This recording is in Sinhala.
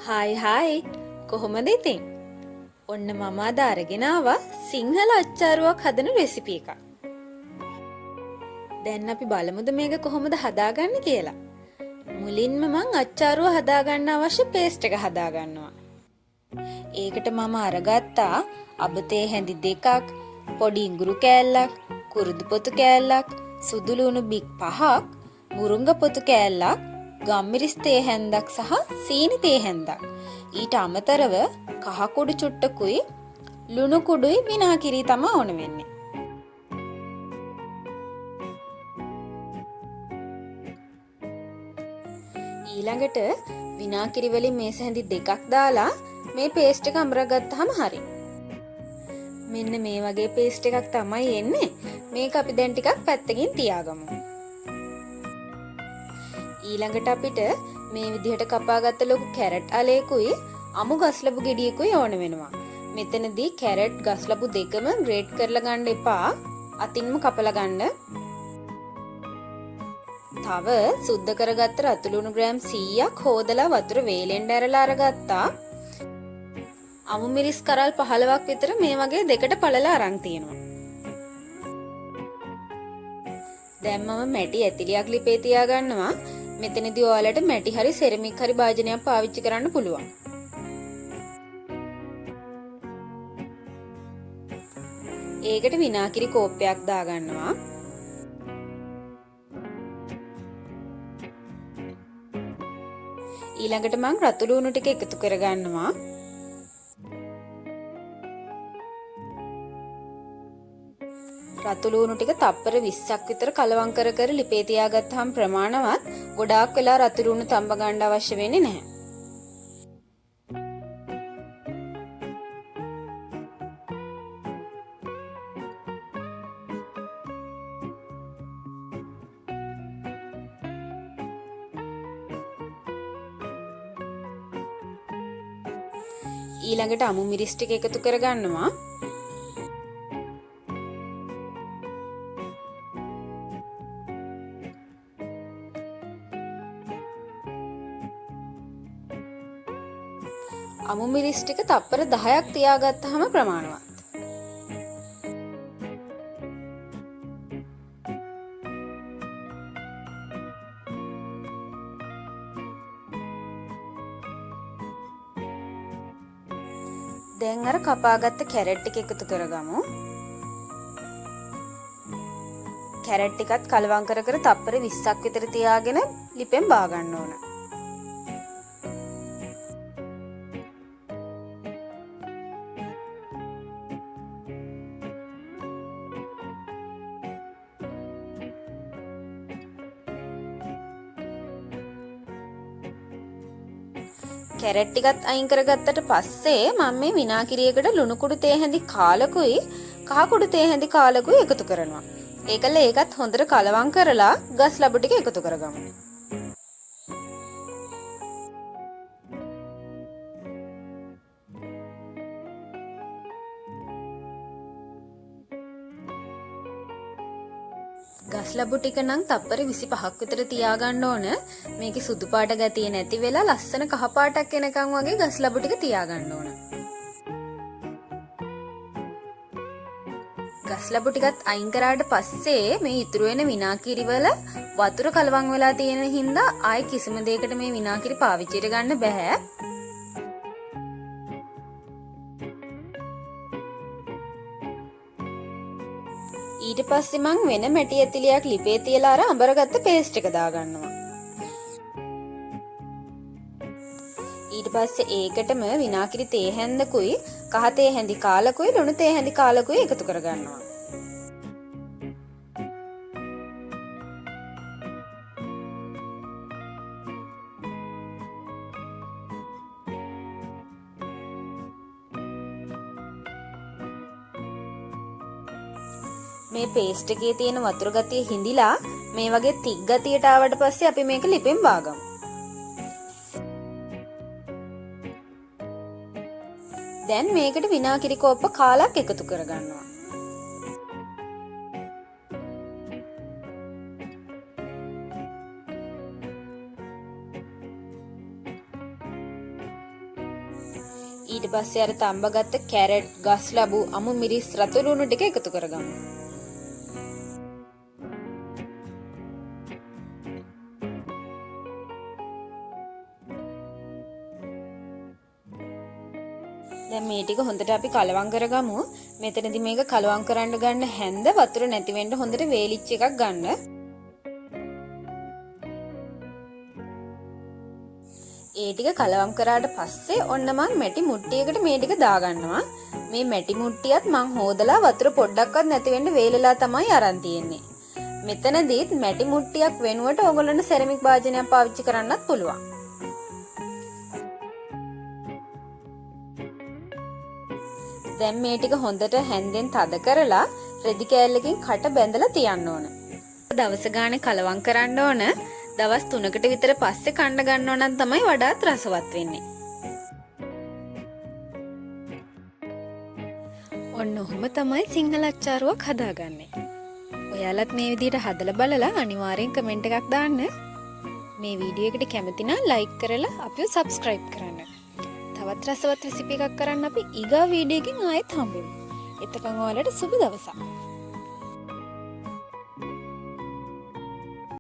හායි කොහොමද ඉතින්? ඔන්න මම අද අරගෙන ආවා සිංහල අච්චාරුවක් හදන රෙසිපි එකක්. දැන් අපි බලමුද මේක කොහොමද හදාගන්නේ කියලා. මුලින්ම මං අච්චාරුව හදාගන්න අවශ්‍ය පේස්ට් එක හදාගන්නවා. ඒකට මම අරගත්තා අබතේ හැඳි දෙකක්, පොඩි ඉඟුරු කෑල්ලක්, කුරුදු පොතු කෑල්ලක්, සුදු ලුණු බික් 5ක්, මුරුංග පොතු කෑල්ලක්, ගම්මිරිස් තේ හැන්දක් සහ සීනි තේ හැන්දක්. ඊට අමතරව කහ කුඩු චුට්ටකුයි ලුණු කුඩුයි විනාකිරි තමයි ඕන වෙන්නේ. ඊළඟට විනාකිරි වලින් මේස හැඳි දෙකක් දාලා මේ පේස්ට් එක අමරගත්තාම හරි. මෙන්න මේ වගේ පේස්ට් එකක් තමයි එන්නේ. මේක අපි දැන් ටිකක් පැත්තකින් තියාගමු. ඊළඟට අපිට මේ විදිහට කපාගත්ත ලොකු කැරට් අලේකුයි අමු ගස්ලබු ගෙඩියකුයි ඕන වෙනවා. මෙතනදී කැරට් ගස්ලබු දෙකම ග්‍රේට් කරලා ගන්න එපා. අතින්ම කපලා ගන්න. තව සුද්ධ කරගත්ත රතු ලුණු ග්‍රෑම් 100ක් හොදලා වතුර වේලෙන් ඇරලා අරගත්තා. අමු මිරිස් කරල් 15ක් විතර මේ වගේ දෙකට පළලා අරන් තියෙනවා. දැන් මම මැටි ඇතිලියක් ලිපේ තියා ගන්නවා. මෙතනදී ඔයාලට මැටි හරි සෙරමික් හරි භාජනයක් පාවිච්චි කරන්න පුළුවන්. ඒකට විනාකිරි කෝප්පයක් දාගන්නවා. ඊළඟට මං රතු ලුණු ටික එකතු කරගන්නවා. රතු ලුණු ටික තප්පර 20ක් විතර කලවම් කර කර ලිපේ තියාගත්තාම ප්‍රමාණවත්. ගොඩාක් වෙලා රතු ලුණු තඹ ගන්න අවශ්‍ය වෙන්නේ නැහැ. ඊළඟට අමු මිරිස් ටික එකතු කරගන්නවා. අමු මිරිස් ටික තප්පර 10ක් තියාගත්තාම ප්‍රමාණවත්. දැන් අර කපාගත්ත කැරට් ටික එකතු කරගමු. කැරට් ටිකත් කලවම් කර කර තප්පර 20ක් විතර තියාගෙන ලිපෙන් බා ගන්න ඕන. කැරට් ටිකත් අයින් කරගත්තට පස්සේ මම මේ විනාකිරියකට ලුණු කුඩු තේ හැඳි කාලකුයි කහ කුඩු තේ හැඳි කාලකුයි එකතු කරනවා. ඒකල ඒකත් හොඳට කලවම් කරලා ගස් ලබු ටික එකතු කරගමු. ගස් ලබු ටික නම් තප්පර 25ක් විතර තියාගන්න ඕන. මේකේ සුදු පාට ගතිය නැති වෙලා ලස්සන කහ පාටක් එනකන් වගේ ගස් ලබු ටික තියාගන්න ඕන. ගස් ලබු ටිකත් අයින් කරාට පස්සේ මේ ඉතුරු වෙන විනාකිරි වල වතුර කලවම් වෙලා තියෙන හින්දා ආයි කිසිම දෙයකට මේ විනාකිරි පාවිච්චිට ගන්න බෑ. ඊට පස්සේ මං වෙන මැටි ඇතිලියක් ලිපේ තියලා අර අඹරගත්ත පේස්ට් එක දාගන්නවා. ඊට පස්සේ ඒකටම විනාකිරි තේ හැන්දකුයි කහ තේ හැඳි කාලකුයි ලුණු තේ හැඳි කාලකුයි එකතු කරගන්නවා. මේ පේස්ට් එකේ තියෙන වතුර ගතිය හිඳිලා මේ වගේ තික් ගතියට ආවට පස්සේ අපි මේක ලිපෙන් බාගමු. දැන් මේකට විනාකිරි කෝප්ප කාලක් එකතු කරගන්නවා. ඊට පස්සේ අර තඹගත්ත කැරට්, ගස් ලැබු, අමු මිරිස්, රතු ලුණු ටික එකතු කරගමු. දැන් මේ ටික හොඳට අපි කලවම් කරගමු. මෙතනදී මේක කලවම් කරන්න ගන්න හැන්ද වතුර නැති වෙන්න හොඳට වේලිච්ච එකක් ගන්න. ඒ ටික කලවම් කරාට පස්සේ ඔන්න මම මැටි මුට්ටියකට මේ ටික දාගන්නවා. මේ මැටි මුට්ටියත් මං හොදලා වතුර පොඩ්ඩක්වත් නැති වෙන්න වේලලා තමයි අරන් තියෙන්නේ. මෙතනදීත් මැටි මුට්ටියක් වෙනුවට ඕගොල්ලන්ට සෙරමික් භාජනයක් පාවිච්චි කරන්නත් පුළුවන්. දැන් මේ ටික හොඳට හැන්දෙන් තද කරලා රෙදි කෑල්ලකින් කට බැඳලා තියන්න ඕන. දවස ගානේ කලවම් කරන්න ඕන. දවස් 3කට විතර පස්සේ කන්න ගන්නව නම් තමයි වඩාත් රසවත් වෙන්නේ. ඔන්න ඔහොම තමයි සිංහල අච්චාරුවක් හදාගන්නේ. ඔයාලත් මේ විදිහට හදලා බලලා අනිවාර්යෙන් කමෙන්ට් එකක් දාන්න. මේ වීඩියෝ එකට කැමති නම් ලයික් කරලා අපිව සබ්ස්ක්‍රයිබ් කරන්න. තවත් රසවත් රෙසිපි එකක් කරන්න අපි ඊගා වීඩියෝ එකකින් ආයෙත් හම්බෙමු. එතකන් ඔයාලට සුබ දවසක්.